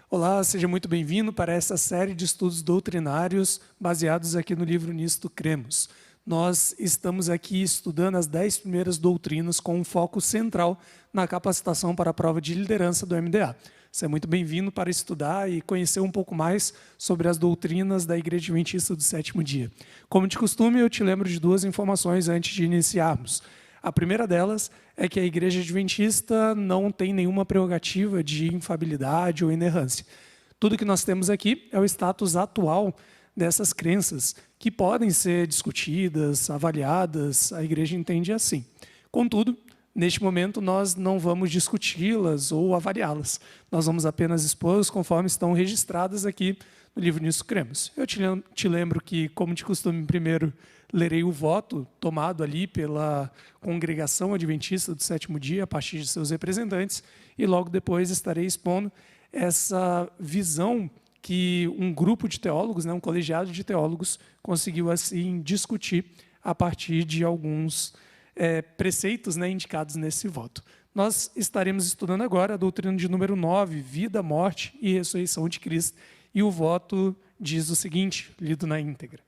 Olá, seja muito bem-vindo para essa série de estudos doutrinários baseados aqui no livro Nisto Cremos. Nós estamos aqui estudando as 10 primeiras doutrinas com um foco central na capacitação para a prova de liderança do MDA. Você é muito bem-vindo para estudar e conhecer um pouco mais sobre as doutrinas da Igreja Adventista do Sétimo Dia. Como de costume, eu te lembro de duas informações antes de iniciarmos. A primeira delas é que a Igreja Adventista não tem nenhuma prerrogativa de infabilidade ou inerrância. Tudo que nós temos aqui é o status atual dessas crenças, que podem ser discutidas, avaliadas, a Igreja entende assim. Contudo, neste momento, nós não vamos discuti-las ou avaliá-las. Nós vamos apenas expô-las conforme estão registradas aqui no livro Nisto Cremos. Eu te lembro que, como de costume, primeiro lerei o voto tomado ali pela Congregação Adventista do Sétimo Dia, a partir de seus representantes, e logo depois estarei expondo essa visão que um grupo de teólogos, um colegiado de teólogos, conseguiu assim discutir a partir de alguns preceitos indicados nesse voto. Nós estaremos estudando agora a doutrina de número 9, vida, morte e ressurreição de Cristo, e o voto diz o seguinte, lido na íntegra.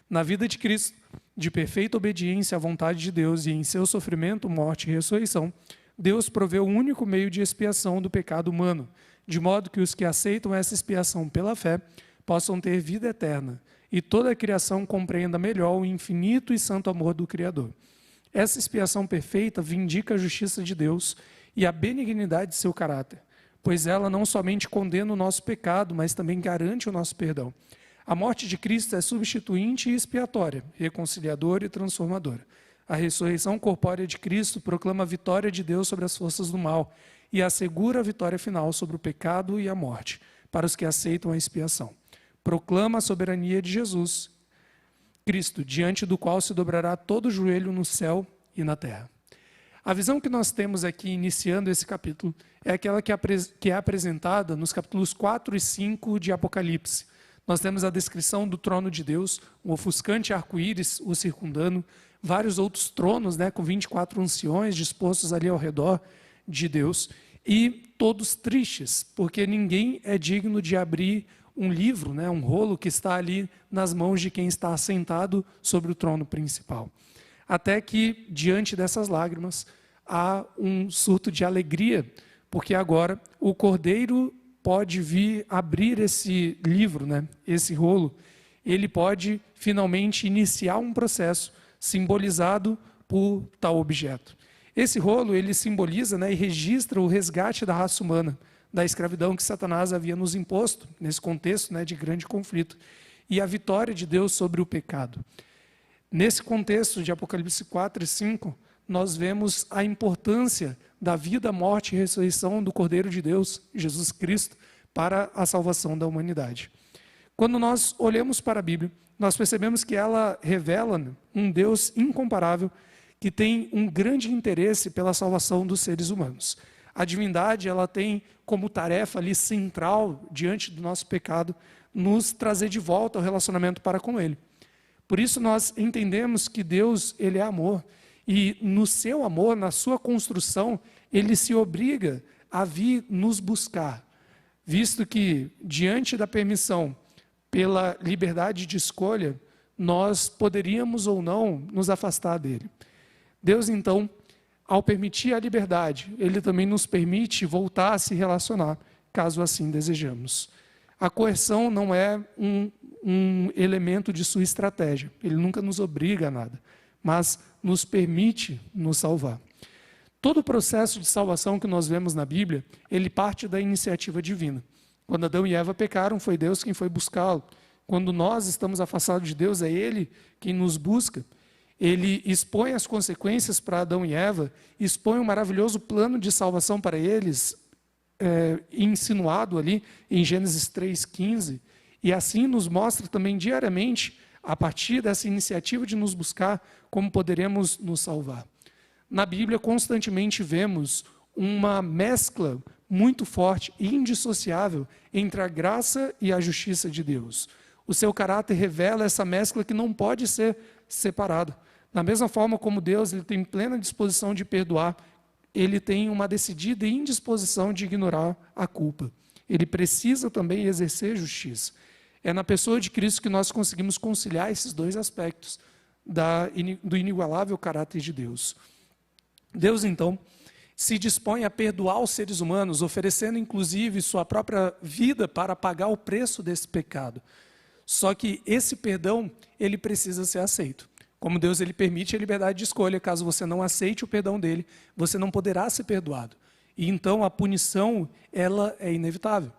Na vida de Cristo, de perfeita obediência à vontade de Deus e em seu sofrimento, morte e ressurreição, Deus proveu o único meio de expiação do pecado humano, de modo que os que aceitam essa expiação pela fé possam ter vida eterna e toda a criação compreenda melhor o infinito e santo amor do Criador. Essa expiação perfeita vindica a justiça de Deus e a benignidade de seu caráter, pois ela não somente condena o nosso pecado, mas também garante o nosso perdão. A morte de Cristo é substituinte e expiatória, reconciliadora e transformadora. A ressurreição corpórea de Cristo proclama a vitória de Deus sobre as forças do mal e assegura a vitória final sobre o pecado e a morte, para os que aceitam a expiação. Proclama a soberania de Jesus, Cristo, diante do qual se dobrará todo o joelho no céu e na terra. A visão que nós temos aqui, iniciando esse capítulo, é aquela que é apresentada nos capítulos 4 e 5 de Apocalipse. Nós temos a descrição do trono de Deus, um ofuscante arco-íris o circundando, vários outros tronos, com 24 anciões dispostos ali ao redor de Deus, e todos tristes, porque ninguém é digno de abrir um livro, um rolo que está ali nas mãos de quem está assentado sobre o trono principal. Até que, diante dessas lágrimas, há um surto de alegria, porque agora o Cordeiro pode vir abrir esse livro, esse rolo, ele pode finalmente iniciar um processo simbolizado por tal objeto. Esse rolo, ele simboliza e registra o resgate da raça humana, da escravidão que Satanás havia nos imposto, nesse contexto de grande conflito, e a vitória de Deus sobre o pecado. Nesse contexto de Apocalipse 4 e 5, nós vemos a importância da vida, morte e ressurreição do Cordeiro de Deus, Jesus Cristo, para a salvação da humanidade. Quando nós olhamos para a Bíblia, nós percebemos que ela revela um Deus incomparável que tem um grande interesse pela salvação dos seres humanos. A divindade, ela tem como tarefa ali central, diante do nosso pecado, nos trazer de volta ao relacionamento para com Ele. Por isso nós entendemos que Deus, Ele é amor, e no seu amor, na sua construção, Ele se obriga a vir nos buscar, visto que, diante da permissão pela liberdade de escolha, nós poderíamos ou não nos afastar dele. Deus, então, ao permitir a liberdade, Ele também nos permite voltar a se relacionar, caso assim desejamos. A coerção não é um elemento de sua estratégia, Ele nunca nos obriga a nada, mas nos permite nos salvar. Todo o processo de salvação que nós vemos na Bíblia, ele parte da iniciativa divina. Quando Adão e Eva pecaram, foi Deus quem foi buscá-lo. Quando nós estamos afastados de Deus, é Ele quem nos busca. Ele expõe as consequências para Adão e Eva, expõe um maravilhoso plano de salvação para eles, insinuado ali em Gênesis 3,15, e assim nos mostra também diariamente, a partir dessa iniciativa de nos buscar, como poderemos nos salvar. Na Bíblia, constantemente vemos uma mescla muito forte e indissociável entre a graça e a justiça de Deus. O seu caráter revela essa mescla que não pode ser separada. Da mesma forma como Deus ele tem plena disposição de perdoar, ele tem uma decidida indisposição de ignorar a culpa. ele precisa também exercer justiça. É na pessoa de Cristo que nós conseguimos conciliar esses dois aspectos do inigualável caráter de Deus. Deus, então, se dispõe a perdoar os seres humanos, oferecendo inclusive sua própria vida para pagar o preço desse pecado. Só que esse perdão, ele precisa ser aceito. Como Deus ele permite a liberdade de escolha, caso você não aceite o perdão dele, você não poderá ser perdoado. E então a punição, ela é inevitável.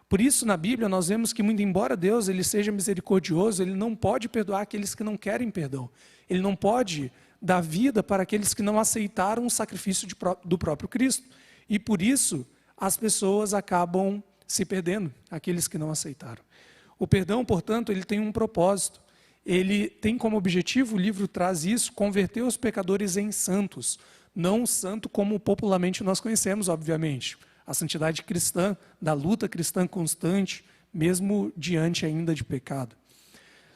Por isso, na Bíblia, nós vemos que, muito embora Deus ele seja misericordioso, ele não pode perdoar aqueles que não querem perdão. Ele não pode dar vida para aqueles que não aceitaram o sacrifício do próprio Cristo. E por isso, as pessoas acabam se perdendo, aqueles que não aceitaram. O perdão, portanto, ele tem um propósito. Ele tem como objetivo, o livro traz isso, converter os pecadores em santos. Não santo como popularmente nós conhecemos, obviamente. A santidade cristã, da luta cristã constante, mesmo diante ainda de pecado.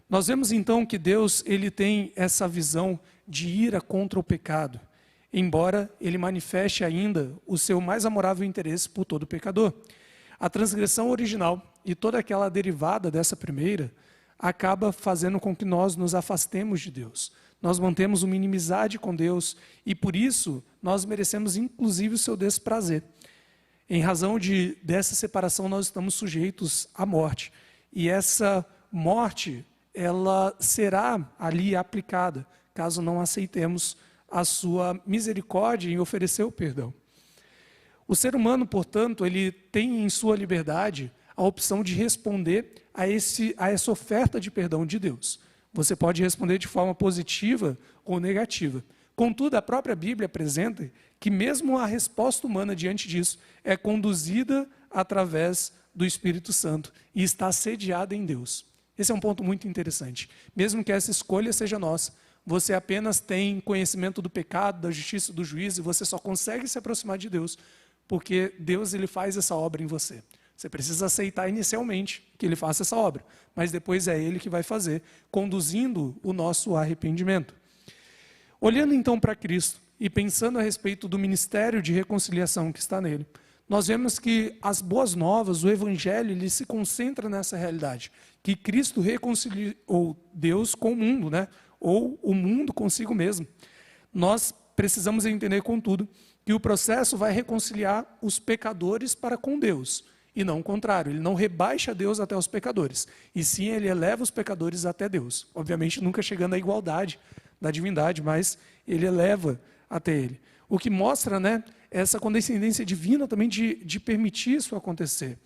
Nós vemos então que Deus ele tem essa visão de ira contra o pecado, embora ele manifeste ainda o seu mais amorável interesse por todo pecador. A transgressão original e toda aquela derivada dessa primeira acaba fazendo com que nós nos afastemos de Deus. Nós mantemos uma inimizade com Deus e por isso nós merecemos inclusive o seu desprazer. Em razão dessa separação nós estamos sujeitos à morte. E essa morte, ela será ali aplicada, caso não aceitemos a sua misericórdia em oferecer o perdão. O ser humano, portanto, ele tem em sua liberdade a opção de responder a essa oferta de perdão de Deus. Você pode responder de forma positiva ou negativa. Contudo, a própria Bíblia apresenta que mesmo a resposta humana diante disso é conduzida através do Espírito Santo e está sediada em Deus. Esse é um ponto muito interessante. Mesmo que essa escolha seja nossa, você apenas tem conhecimento do pecado, da justiça, do juízo, e você só consegue se aproximar de Deus porque Deus ele faz essa obra em você. Você precisa aceitar inicialmente que Ele faça essa obra, mas depois é Ele que vai fazer, conduzindo o nosso arrependimento. Olhando então para Cristo e pensando a respeito do ministério de reconciliação que está nele, nós vemos que as boas novas, o Evangelho, ele se concentra nessa realidade, que Cristo reconciliou Deus com o mundo, né? Ou o mundo consigo mesmo. Nós precisamos entender, contudo, que o processo vai reconciliar os pecadores para com Deus, e não o contrário. Ele não rebaixa Deus até os pecadores, e sim ele eleva os pecadores até Deus. Obviamente nunca chegando à igualdade da divindade, mas ele eleva até ele. O que mostra, né, essa condescendência divina também de permitir isso acontecer.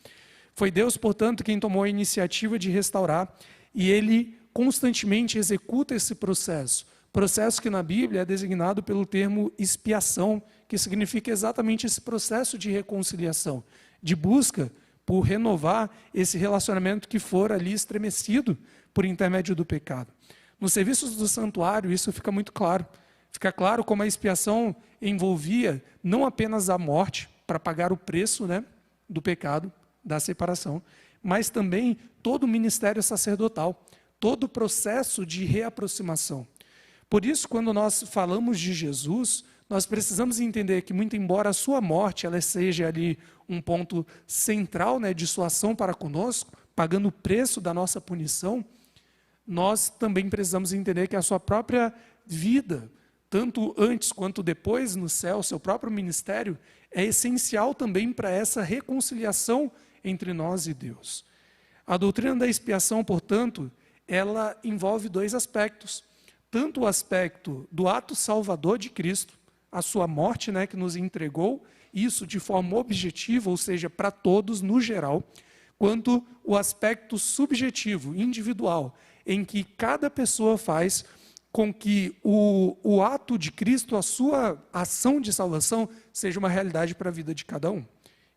Foi Deus, portanto, quem tomou a iniciativa de restaurar, e ele constantemente executa esse processo. Processo que na Bíblia é designado pelo termo expiação, que significa exatamente esse processo de reconciliação, de busca por renovar esse relacionamento que for ali estremecido por intermédio do pecado. Nos serviços do santuário isso fica muito claro. Fica claro como a expiação envolvia não apenas a morte, para pagar o preço, né, do pecado, da separação, mas também todo o ministério sacerdotal, todo o processo de reaproximação. Por isso, quando nós falamos de Jesus, nós precisamos entender que, muito embora a sua morte ela seja ali um ponto central, né, de sua ação para conosco, pagando o preço da nossa punição, nós também precisamos entender que a sua própria vida, tanto antes quanto depois no céu, seu próprio ministério, é essencial também para essa reconciliação entre nós e Deus. A doutrina da expiação, portanto, ela envolve dois aspectos. Tanto o aspecto do ato salvador de Cristo, a sua morte, né, que nos entregou, isso de forma objetiva, ou seja, para todos no geral, quanto o aspecto subjetivo, individual, em que cada pessoa faz com que o ato de Cristo, a sua ação de salvação, seja uma realidade para a vida de cada um.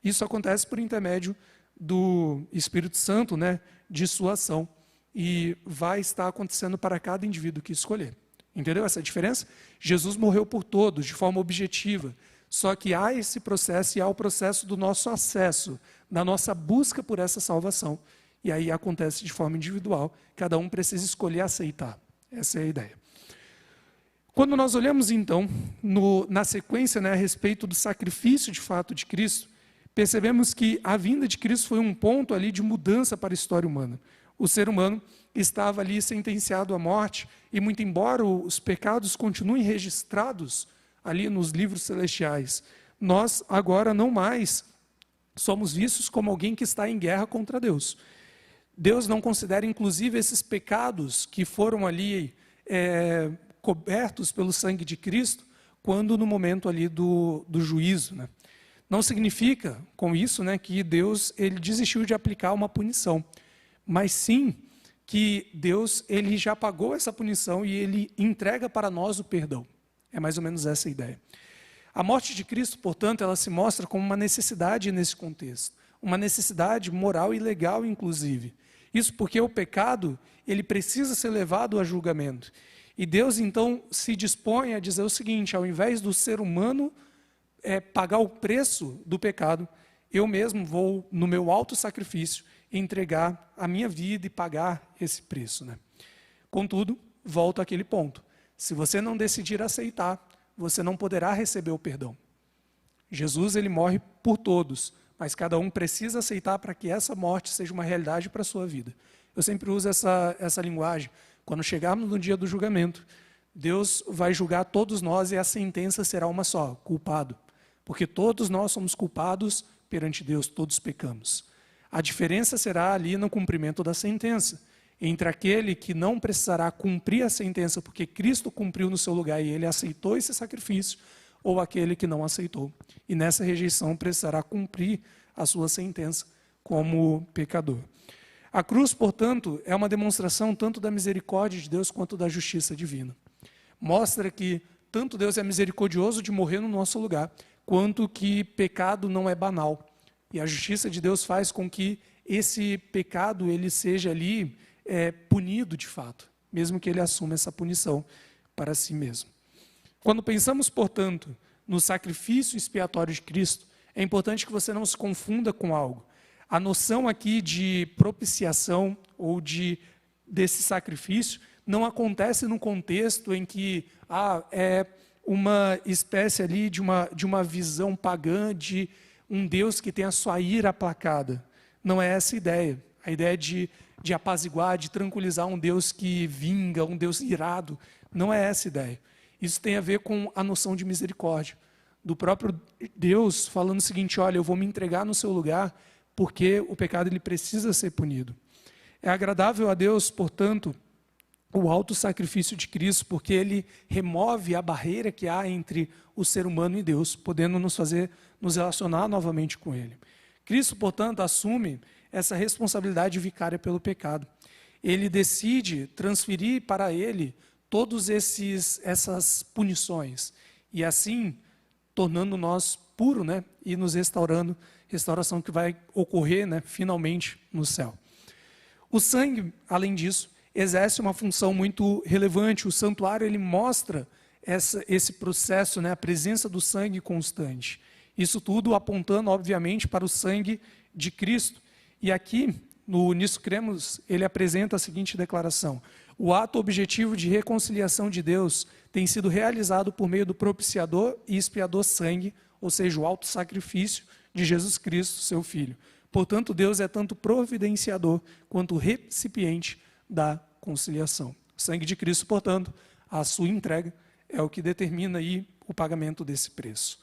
Isso acontece por intermédio do Espírito Santo, né, de sua ação. E vai estar acontecendo para cada indivíduo que escolher. Entendeu essa diferença? Jesus morreu por todos, de forma objetiva. Só que há esse processo e há o processo do nosso acesso, da nossa busca por essa salvação. E aí acontece de forma individual. Cada um precisa escolher aceitar. Essa é a ideia. Quando nós olhamos, então, na sequência, né, a respeito do sacrifício de fato de Cristo, percebemos que a vinda de Cristo foi um ponto ali de mudança para a história humana. O ser humano estava ali sentenciado à morte, e muito embora os pecados continuem registrados ali nos livros celestiais, nós agora não mais somos vistos como alguém que está em guerra contra Deus. Deus não considera, inclusive, esses pecados que foram ali cobertos pelo sangue de Cristo, quando no momento ali do juízo, né? Não significa, com isso, né, que Deus ele desistiu de aplicar uma punição, mas sim que Deus ele já pagou essa punição e ele entrega para nós o perdão. É mais ou menos essa a ideia. A morte de Cristo, portanto, ela se mostra como uma necessidade nesse contexto, uma necessidade moral e legal, inclusive. Isso porque o pecado ele precisa ser levado a julgamento. E Deus, então, se dispõe a dizer o seguinte: ao invés do ser humano pagar o preço do pecado, eu mesmo vou, no meu alto sacrifício, entregar a minha vida e pagar esse preço, né? Contudo, volto àquele ponto. Se você não decidir aceitar, você não poderá receber o perdão. Jesus ele morre por todos, mas cada um precisa aceitar para que essa morte seja uma realidade para a sua vida. Eu sempre uso essa linguagem. Quando chegarmos no dia do julgamento, Deus vai julgar todos nós e a sentença será uma só: culpado. Porque todos nós somos culpados perante Deus, todos pecamos. A diferença será ali no cumprimento da sentença, entre aquele que não precisará cumprir a sentença porque Cristo cumpriu no seu lugar e ele aceitou esse sacrifício, ou aquele que não aceitou. E nessa rejeição precisará cumprir a sua sentença como pecador. A cruz, portanto, é uma demonstração tanto da misericórdia de Deus quanto da justiça divina. Mostra que tanto Deus é misericordioso de morrer no nosso lugar, quanto que pecado não é banal. E a justiça de Deus faz com que esse pecado ele seja ali punido de fato, mesmo que ele assuma essa punição para si mesmo. Quando pensamos, portanto, no sacrifício expiatório de Cristo, é importante que você não se confunda com algo. A noção aqui de propiciação ou desse sacrifício não acontece num contexto em que é uma espécie ali de uma visão pagã de um Deus que tem a sua ira aplacada. Não é essa a ideia. A ideia de apaziguar, de tranquilizar um Deus que vinga, um Deus irado. Não é essa a ideia. Isso tem a ver com a noção de misericórdia. Do próprio Deus falando o seguinte: olha, eu vou me entregar no seu lugar porque o pecado ele precisa ser punido. É agradável a Deus, portanto, o alto sacrifício de Cristo, porque ele remove a barreira que há entre o ser humano e Deus, podendo nos fazer nos relacionar novamente com ele. Cristo, portanto, assume essa responsabilidade vicária pelo pecado. Ele decide transferir para ele todas essas punições, e assim, tornando nós puros, né, e nos restaurando, restauração que vai ocorrer, né, finalmente no céu. O sangue, além disso, exerce uma função muito relevante. O santuário ele mostra esse processo, né, a presença do sangue constante. Isso tudo apontando, obviamente, para o sangue de Cristo. E aqui, Nisso Cremos, ele apresenta a seguinte declaração: o ato objetivo de reconciliação de Deus tem sido realizado por meio do propiciador e expiador sangue, ou seja, o alto sacrifício de Jesus Cristo, seu Filho. Portanto, Deus é tanto providenciador quanto recipiente da conciliação. O sangue de Cristo, portanto, a sua entrega é o que determina aí o pagamento desse preço.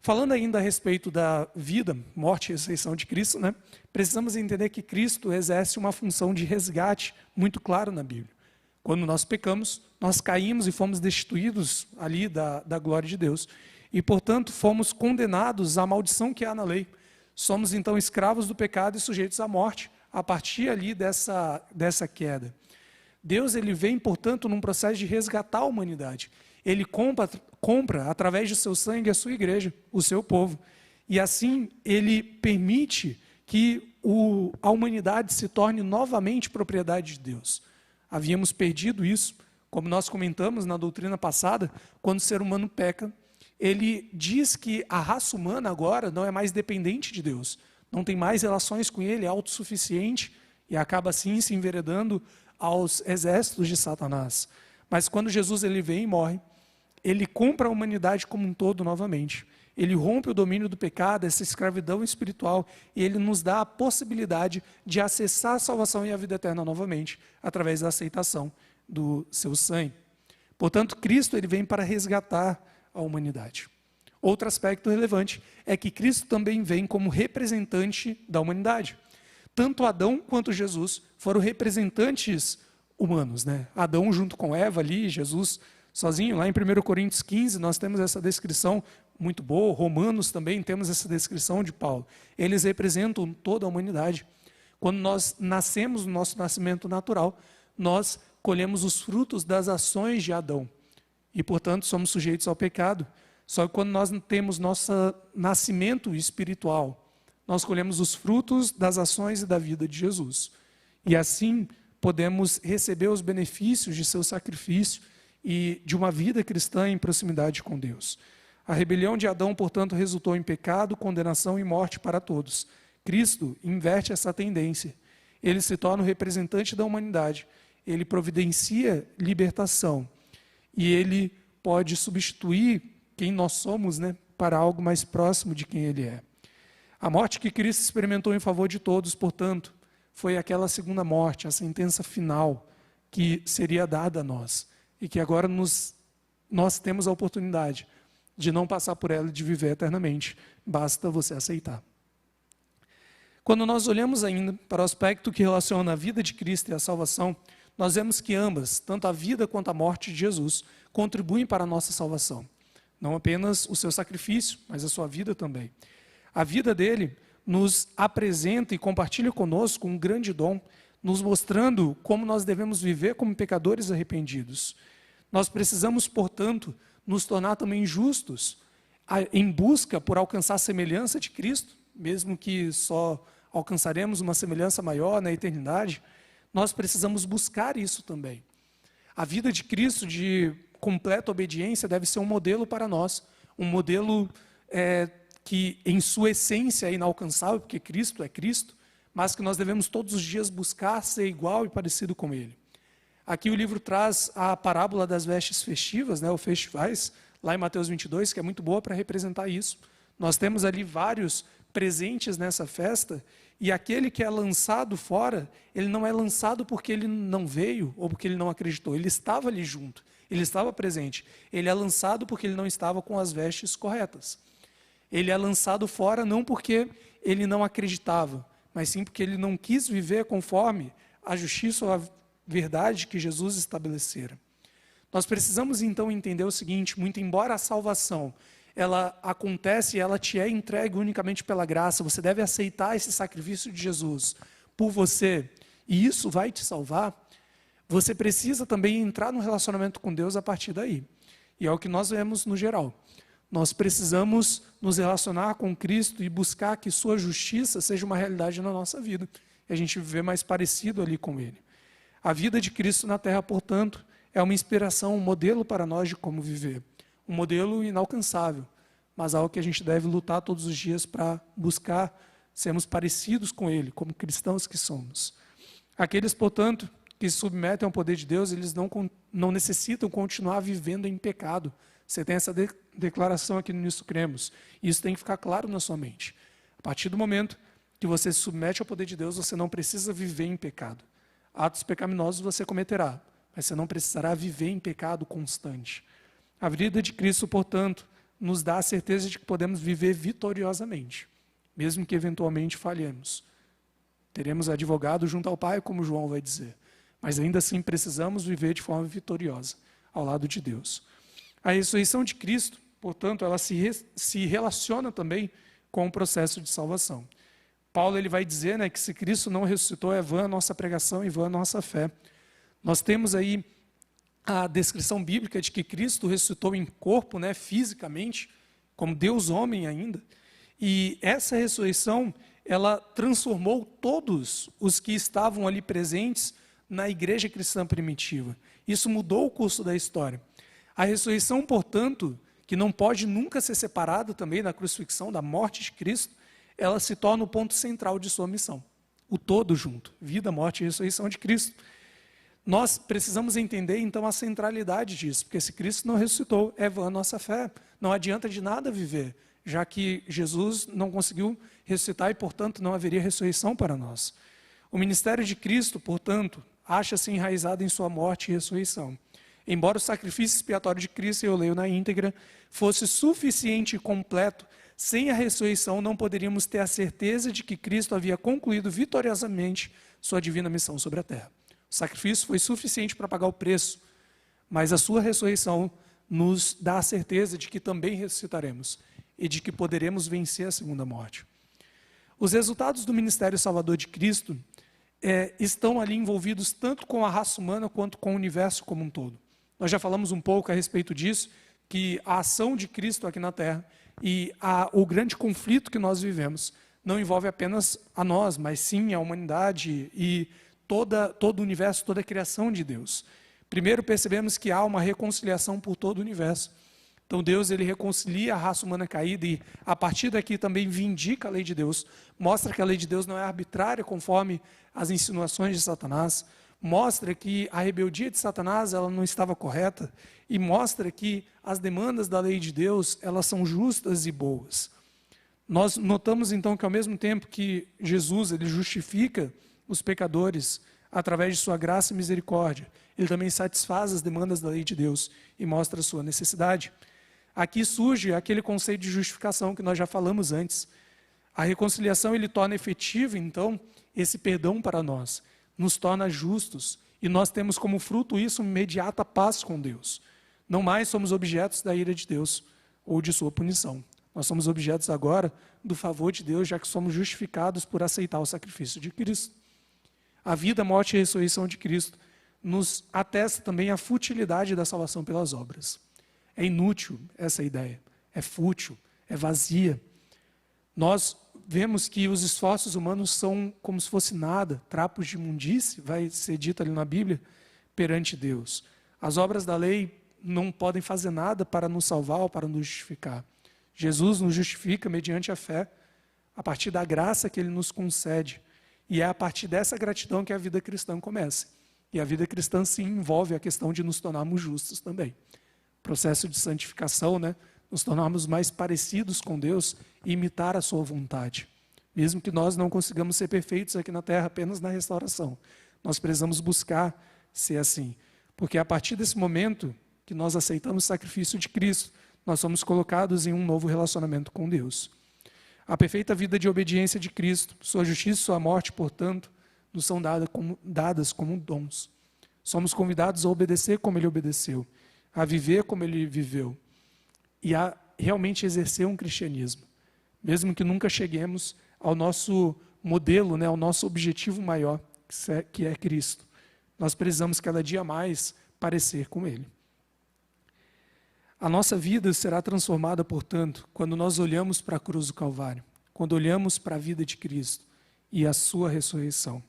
Falando ainda a respeito da vida, morte e ressurreição de Cristo, né, precisamos entender que Cristo exerce uma função de resgate muito claro na Bíblia. Quando nós pecamos, nós caímos e fomos destituídos ali da glória de Deus. E, portanto, fomos condenados à maldição que há na lei. Somos, então, escravos do pecado e sujeitos à morte, a partir ali dessa queda. Deus ele vem, portanto, num processo de resgatar a humanidade. Ele compra, através de seu sangue, a sua igreja, o seu povo. E assim, ele permite que a humanidade se torne novamente propriedade de Deus. Havíamos perdido isso, como nós comentamos na doutrina passada, quando o ser humano peca, ele diz que a raça humana agora não é mais dependente de Deus, não tem mais relações com ele, é autossuficiente e acaba assim se enveredando aos exércitos de Satanás. Mas quando Jesus ele vem e morre, ele compra a humanidade como um todo novamente. Ele rompe o domínio do pecado, essa escravidão espiritual, e ele nos dá a possibilidade de acessar a salvação e a vida eterna novamente, através da aceitação do seu sangue. Portanto, Cristo ele vem para resgatar a humanidade. Outro aspecto relevante é que Cristo também vem como representante da humanidade. Tanto Adão quanto Jesus foram representantes humanos, né? Adão junto com Eva ali, Jesus sozinho. Lá em 1 Coríntios 15 nós temos essa descrição muito boa. Romanos também temos essa descrição de Paulo. Eles representam toda a humanidade. Quando nós nascemos no nosso nascimento natural, nós colhemos os frutos das ações de Adão. E, portanto, somos sujeitos ao pecado. Só que quando nós temos nosso nascimento espiritual, nós colhemos os frutos das ações e da vida de Jesus. E assim podemos receber os benefícios de seu sacrifício e de uma vida cristã em proximidade com Deus. A rebelião de Adão, portanto, resultou em pecado, condenação e morte para todos. Cristo inverte essa tendência. Ele se torna o representante da humanidade. Ele providencia libertação. E ele pode substituir quem nós somos, né, para algo mais próximo de quem ele é. A morte que Cristo experimentou em favor de todos, portanto, foi aquela segunda morte, a sentença final que seria dada a nós. E que agora nós temos a oportunidade de não passar por ela e de viver eternamente. Basta você aceitar. Quando nós olhamos ainda para o aspecto que relaciona a vida de Cristo e a salvação, nós vemos que ambas, tanto a vida quanto a morte de Jesus, contribuem para a nossa salvação. Não apenas o seu sacrifício, mas a sua vida também. A vida dele nos apresenta e compartilha conosco um grande dom, nos mostrando como nós devemos viver como pecadores arrependidos. Nós precisamos, portanto, nos tornar também justos, em busca por alcançar a semelhança de Cristo, mesmo que só alcançaremos uma semelhança maior na eternidade. Nós precisamos buscar isso também. A vida de Cristo, de completa obediência, deve ser um modelo para nós, um modelo que em sua essência é inalcançável, porque Cristo é Cristo, mas que nós devemos todos os dias buscar ser igual e parecido com Ele. Aqui o livro traz a parábola das vestes festivas, né, ou festivais, lá em Mateus 22, que é muito boa para representar isso. Nós temos ali vários presentes nessa festa, e aquele que é lançado fora, ele não é lançado porque ele não veio ou porque ele não acreditou, ele estava ali junto, ele estava presente. Ele é lançado porque ele não estava com as vestes corretas. Ele é lançado fora não porque ele não acreditava, mas sim porque ele não quis viver conforme a justiça ou a verdade que Jesus estabelecera. Nós precisamos então entender o seguinte: muito embora a salvação ela acontece e ela te é entregue unicamente pela graça, você deve aceitar esse sacrifício de Jesus por você, e isso vai te salvar. Você precisa também entrar no relacionamento com Deus a partir daí. E é o que nós vemos no geral. Nós precisamos nos relacionar com Cristo e buscar que sua justiça seja uma realidade na nossa vida, e a gente viver mais parecido ali com Ele. A vida de Cristo na terra, portanto, é uma inspiração, um modelo para nós de como viver. Um modelo inalcançável, mas algo que a gente deve lutar todos os dias para buscar sermos parecidos com Ele, como cristãos que somos. Aqueles, portanto, que se submetem ao poder de Deus, eles não necessitam continuar vivendo em pecado. Você tem essa declaração aqui no Nisto Cremos. Isso tem que ficar claro na sua mente. A partir do momento que você se submete ao poder de Deus, você não precisa viver em pecado. Atos pecaminosos você cometerá, mas você não precisará viver em pecado constante. A vida de Cristo, portanto, nos dá a certeza de que podemos viver vitoriosamente, mesmo que eventualmente falhemos. Teremos advogado junto ao Pai, como João vai dizer, mas ainda assim precisamos viver de forma vitoriosa, ao lado de Deus. A ressurreição de Cristo, portanto, ela se relaciona também com o processo de salvação. Paulo ele vai dizer, né, que se Cristo não ressuscitou, é vã a nossa pregação e vã a nossa fé. Nós temos aí a descrição bíblica de que Cristo ressuscitou em corpo, né, fisicamente, como Deus homem ainda. E essa ressurreição, ela transformou todos os que estavam ali presentes na igreja cristã primitiva. Isso mudou o curso da história. A ressurreição, portanto, que não pode nunca ser separada também da crucifixão, da morte de Cristo, ela se torna o ponto central de sua missão. O todo junto, vida, morte e ressurreição de Cristo. Nós precisamos entender, então, a centralidade disso, porque se Cristo não ressuscitou, é vã a nossa fé. Não adianta de nada viver já que Jesus não conseguiu ressuscitar e, portanto, não haveria ressurreição para nós. O ministério de Cristo, portanto, acha-se enraizado em sua morte e ressurreição. Embora o sacrifício expiatório de Cristo, eu leio na íntegra, fosse suficiente e completo, sem a ressurreição não poderíamos ter a certeza de que Cristo havia concluído vitoriosamente sua divina missão sobre a terra. O sacrifício foi suficiente para pagar o preço, mas a sua ressurreição nos dá a certeza de que também ressuscitaremos e de que poderemos vencer a segunda morte. Os resultados do ministério salvador de Cristo estão ali envolvidos tanto com a raça humana quanto com o universo como um todo. Nós já falamos um pouco a respeito disso, que a ação de Cristo aqui na Terra e o grande conflito que nós vivemos não envolve apenas a nós, mas sim a humanidade e todo o universo, toda a criação de Deus. Primeiro percebemos que há uma reconciliação por todo o universo. Então Deus ele reconcilia a raça humana caída e a partir daqui também vindica a lei de Deus, mostra que a lei de Deus não é arbitrária conforme as insinuações de Satanás, mostra que a rebeldia de Satanás ela não estava correta e mostra que as demandas da lei de Deus elas são justas e boas. Nós notamos então que ao mesmo tempo que Jesus ele justifica os pecadores através de sua graça e misericórdia, ele também satisfaz as demandas da lei de Deus e mostra a sua necessidade. Aqui surge aquele conceito de justificação que nós já falamos antes. A reconciliação ele torna efetivo, então, esse perdão para nós, nos torna justos e nós temos como fruto isso uma imediata paz com Deus. Não mais somos objetos da ira de Deus ou de sua punição. Nós somos objetos agora do favor de Deus, já que somos justificados por aceitar o sacrifício de Cristo. A vida, morte e ressurreição de Cristo nos atesta também a futilidade da salvação pelas obras. É inútil essa ideia, é fútil, é vazia. Nós vemos que os esforços humanos são como se fosse nada, trapos de imundície, vai ser dito ali na Bíblia, perante Deus. As obras da lei não podem fazer nada para nos salvar ou para nos justificar. Jesus nos justifica mediante a fé, a partir da graça que Ele nos concede. E é a partir dessa gratidão que a vida cristã começa. E a vida cristã sim envolve a questão de nos tornarmos justos também. Processo de santificação, né? Nos tornarmos mais parecidos com Deus e imitar a sua vontade. Mesmo que nós não consigamos ser perfeitos aqui na terra apenas na restauração. Nós precisamos buscar ser assim. Porque é a partir desse momento que nós aceitamos o sacrifício de Cristo, nós somos colocados em um novo relacionamento com Deus. A perfeita vida de obediência de Cristo, sua justiça e sua morte, portanto, nos são dadas como dons. Somos convidados a obedecer como Ele obedeceu, a viver como Ele viveu e a realmente exercer um cristianismo, mesmo que nunca cheguemos ao nosso modelo, né, ao nosso objetivo maior, que é Cristo. Nós precisamos cada dia mais parecer com Ele. A nossa vida será transformada, portanto, quando nós olhamos para a cruz do Calvário, quando olhamos para a vida de Cristo e a sua ressurreição.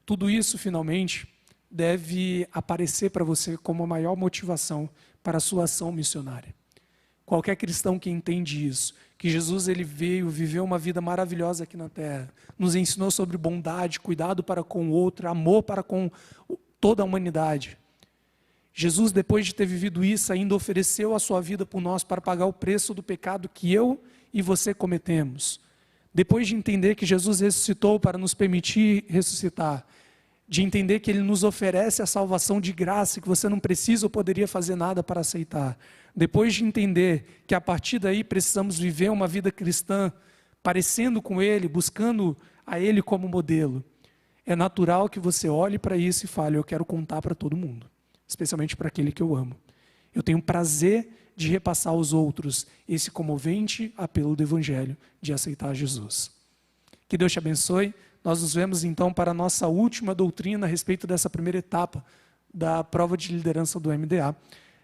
Tudo isso, finalmente, deve aparecer para você como a maior motivação para a sua ação missionária. Qualquer cristão que entende isso, que Jesus ele veio, viveu uma vida maravilhosa aqui na terra, nos ensinou sobre bondade, cuidado para com o outro, amor para com toda a humanidade. Jesus, depois de ter vivido isso, ainda ofereceu a sua vida por nós para pagar o preço do pecado que eu e você cometemos. Depois de entender que Jesus ressuscitou para nos permitir ressuscitar, de entender que Ele nos oferece a salvação de graça, que você não precisa ou poderia fazer nada para aceitar. Depois de entender que a partir daí precisamos viver uma vida cristã, parecendo com Ele, buscando a Ele como modelo, é natural que você olhe para isso e fale, eu quero contar para todo mundo. Especialmente para aquele que eu amo. Eu tenho prazer de repassar aos outros esse comovente apelo do Evangelho de aceitar Jesus. Que Deus te abençoe. Nós nos vemos então para a nossa última doutrina a respeito dessa primeira etapa da prova de liderança do MDA,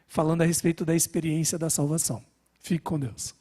falando a respeito da experiência da salvação. Fique com Deus.